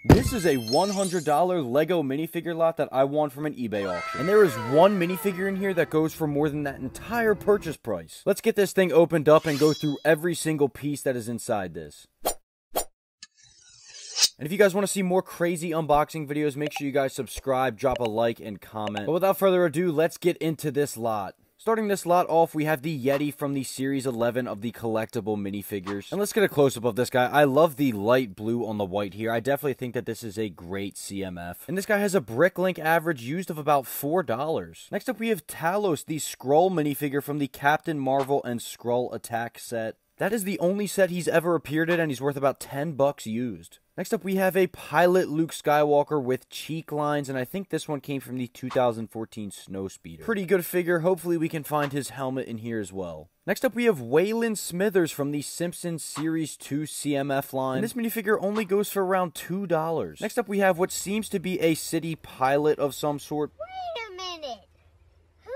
This is a $100 Lego minifigure lot that I won from an eBay auction. And there is one minifigure in here that goes for more than that entire purchase price. Let's get this thing opened up and go through every single piece that is inside this. And if you guys want to see more crazy unboxing videos, make sure you guys subscribe, drop a like, and comment. But without further ado, let's get into this lot. Starting this lot off, we have the Yeti from the Series 11 of the collectible minifigures. And let's get a close-up of this guy. I love the light blue on the white here. I definitely think that this is a great CMF. And this guy has a Bricklink average used of about $4. Next up, we have Talos, the Skrull minifigure from the Captain Marvel and Skrull Attack set. That is the only set he's ever appeared in, and he's worth about $10 used. Next up, we have a Pilot Luke Skywalker with cheek lines, and I think this one came from the 2014 Snowspeeder. Pretty good figure. Hopefully we can find his helmet in here as well. Next up, we have Waylon Smithers from the Simpsons Series 2 CMF line. And this minifigure only goes for around $2. Next up, we have what seems to be a city pilot of some sort. Wait a minute. Who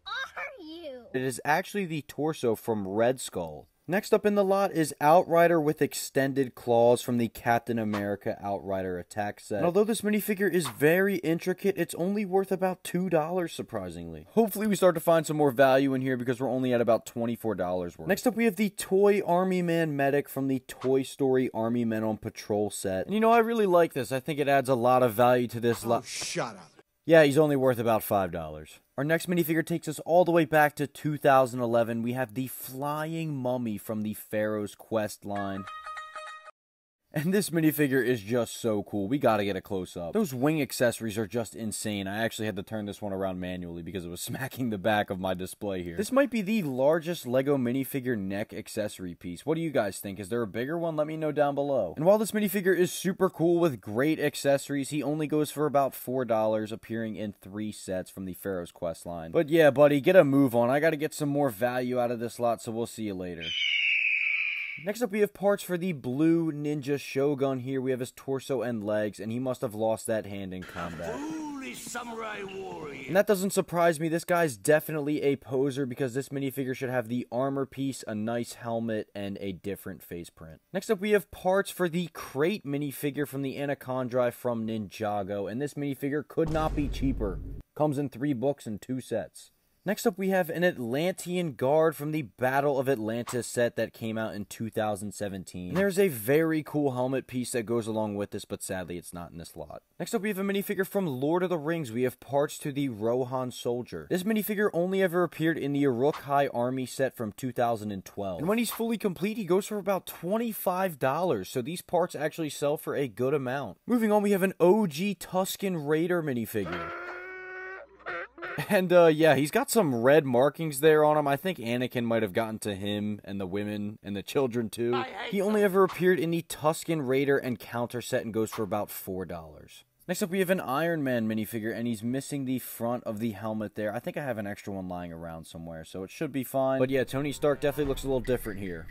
are you? It is actually the torso from Red Skull. Next up in the lot is Outrider with extended claws from the Captain America Outrider attack set. And although this minifigure is very intricate, it's only worth about $2 surprisingly. Hopefully we start to find some more value in here because we're only at about $24 worth. Next up we have the Toy Army Man Medic from the Toy Story Army Men on Patrol set. And you know, I really like this. I think it adds a lot of value to this lot. Oh, shut up. Yeah, he's only worth about $5. Our next minifigure takes us all the way back to 2011. We have the Flying Mummy from the Pharaoh's Quest line. And this minifigure is just so cool. We gotta get a close-up. Those wing accessories are just insane. I actually had to turn this one around manually because it was smacking the back of my display here. This might be the largest Lego minifigure neck accessory piece. What do you guys think? Is there a bigger one? Let me know down below. And while this minifigure is super cool with great accessories, he only goes for about $4, appearing in 3 sets from the Pharaoh's Quest line. But yeah, buddy, get a move on. I gotta get some more value out of this lot, so we'll see you later. Next up, we have parts for the blue Ninja Shogun here. We have his torso and legs, and he must have lost that hand in combat. Samurai warrior. And that doesn't surprise me. This guy's definitely a poser because this minifigure should have the armor piece, a nice helmet, and a different face print. Next up, we have parts for the Crate minifigure from the Anaconda from Ninjago, and this minifigure could not be cheaper. Comes in 3 books and 2 sets. Next up, we have an Atlantean guard from the Battle of Atlantis set that came out in 2017. And there's a very cool helmet piece that goes along with this, but sadly it's not in this lot. Next up, we have a minifigure from Lord of the Rings. We have parts to the Rohan Soldier. This minifigure only ever appeared in the Uruk-hai Army set from 2012. And when he's fully complete, he goes for about $25, so these parts actually sell for a good amount. Moving on, we have an OG Tusken Raider minifigure. And, yeah, he's got some red markings there on him. I think Anakin might have gotten to him and the women and the children, too. He only ever appeared in the Tusken Raider Encounter set and goes for about $4. Next up, we have an Iron Man minifigure, and he's missing the front of the helmet there. I think I have an extra one lying around somewhere, so it should be fine. But, yeah, Tony Stark definitely looks a little different here.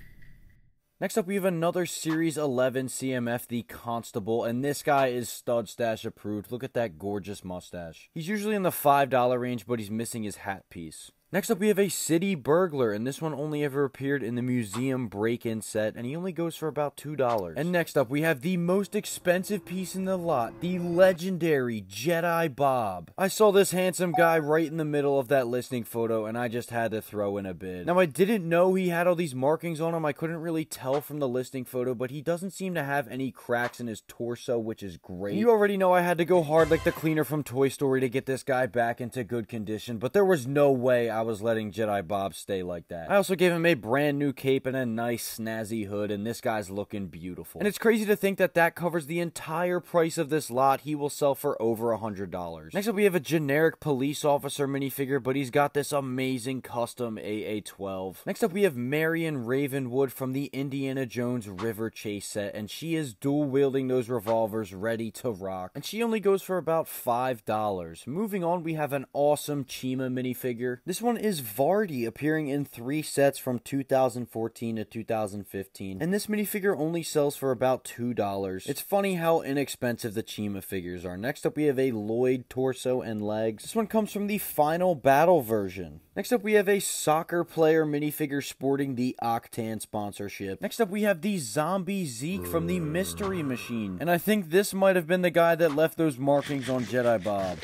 Next up, we have another Series 11 CMF, the Constable, and this guy is Stud Stash approved. Look at that gorgeous mustache. He's usually in the $5 range, but he's missing his hat piece. Next up, we have a City Burglar, and this one only ever appeared in the Museum Break-In set, and he only goes for about $2. And next up, we have the most expensive piece in the lot, the legendary Jedi Bob. I saw this handsome guy right in the middle of that listing photo, and I just had to throw in a bid. Now, I didn't know he had all these markings on him. I couldn't really tell from the listing photo, but he doesn't seem to have any cracks in his torso, which is great. And you already know I had to go hard like the cleaner from Toy Story to get this guy back into good condition, but there was no way I was letting Jedi Bob stay like that. I also gave him a brand new cape and a nice snazzy hood, and this guy's looking beautiful. And it's crazy to think that that covers the entire price of this lot. He will sell for over $100. Next up, we have a generic police officer minifigure, but he's got this amazing custom AA-12. Next up, we have Marion Ravenwood from the Indiana Jones River Chase set, and she is dual wielding those revolvers ready to rock, and she only goes for about $5. Moving on, we have an awesome Chima minifigure. This one one is Vardy, appearing in 3 sets from 2014 to 2015, and this minifigure only sells for about $2. It's funny how inexpensive the Chima figures are. Next up we have a Lloyd torso and legs. This one comes from the Final Battle version. Next up we have a soccer player minifigure sporting the Octan sponsorship. Next up we have the Zombie Zeke from the Mystery Machine, and I think this might have been the guy that left those markings on Jedi Bob.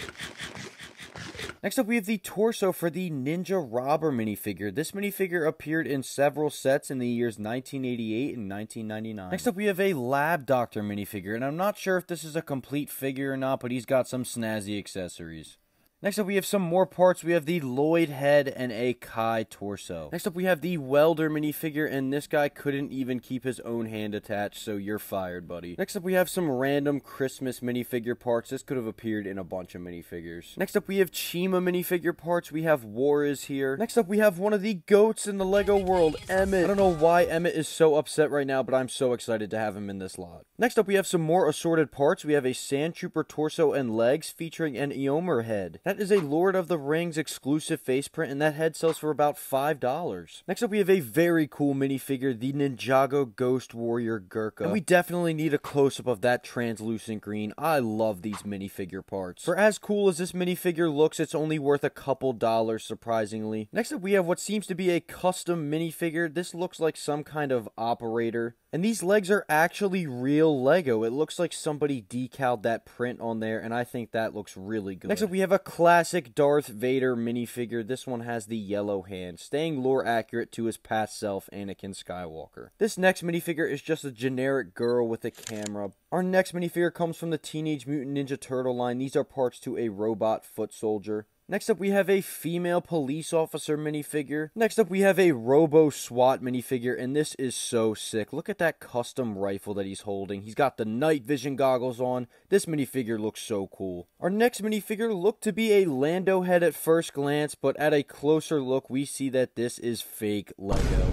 Next up we have the torso for the Ninja Robber minifigure. This minifigure appeared in several sets in the years 1988 and 1999. Next up we have a Lab Doctor minifigure, and I'm not sure if this is a complete figure or not, but he's got some snazzy accessories. Next up we have some more parts. We have the Lloyd head and a Kai torso. Next up we have the Welder minifigure, and this guy couldn't even keep his own hand attached, so you're fired, buddy. Next up we have some random Christmas minifigure parts. This could have appeared in a bunch of minifigures. Next up we have Chima minifigure parts. We have War is here. Next up we have one of the goats in the Lego world, Emmett. I don't know why Emmett is so upset right now, but I'm so excited to have him in this lot. Next up we have some more assorted parts. We have a Sand Trooper torso and legs featuring an Eomer head. That is a Lord of the Rings exclusive face print, and that head sells for about $5. Next up we have a very cool minifigure, the Ninjago Ghost Warrior Gurkha. And we definitely need a close-up of that translucent green. I love these minifigure parts. For as cool as this minifigure looks, it's only worth a couple dollars, surprisingly. Next up we have what seems to be a custom minifigure. This looks like some kind of operator. And these legs are actually real Lego. It looks like somebody decaled that print on there, and I think that looks really good. Next up, we have a classic Darth Vader minifigure. This one has the yellow hand, staying lore accurate to his past self, Anakin Skywalker. This next minifigure is just a generic girl with a camera. Our next minifigure comes from the Teenage Mutant Ninja Turtle line. These are parts to a robot foot soldier. Next up, we have a female police officer minifigure. Next up, we have a Robo SWAT minifigure, and this is so sick. Look at that custom rifle that he's holding. He's got the night vision goggles on. This minifigure looks so cool. Our next minifigure looked to be a Lando head at first glance, but at a closer look, we see that this is fake Lego.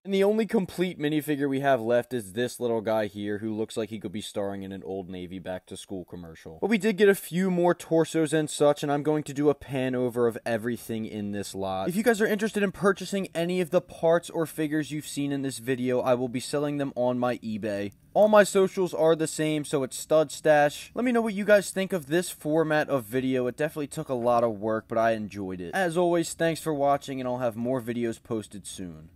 And the only complete minifigure we have left is this little guy here who looks like he could be starring in an Old Navy Back to School commercial. But we did get a few more torsos and such, and I'm going to do a pan over of everything in this lot. If you guys are interested in purchasing any of the parts or figures you've seen in this video, I will be selling them on my eBay. All my socials are the same, so it's Stud Stash. Let me know what you guys think of this format of video. It definitely took a lot of work, but I enjoyed it. As always, thanks for watching, and I'll have more videos posted soon.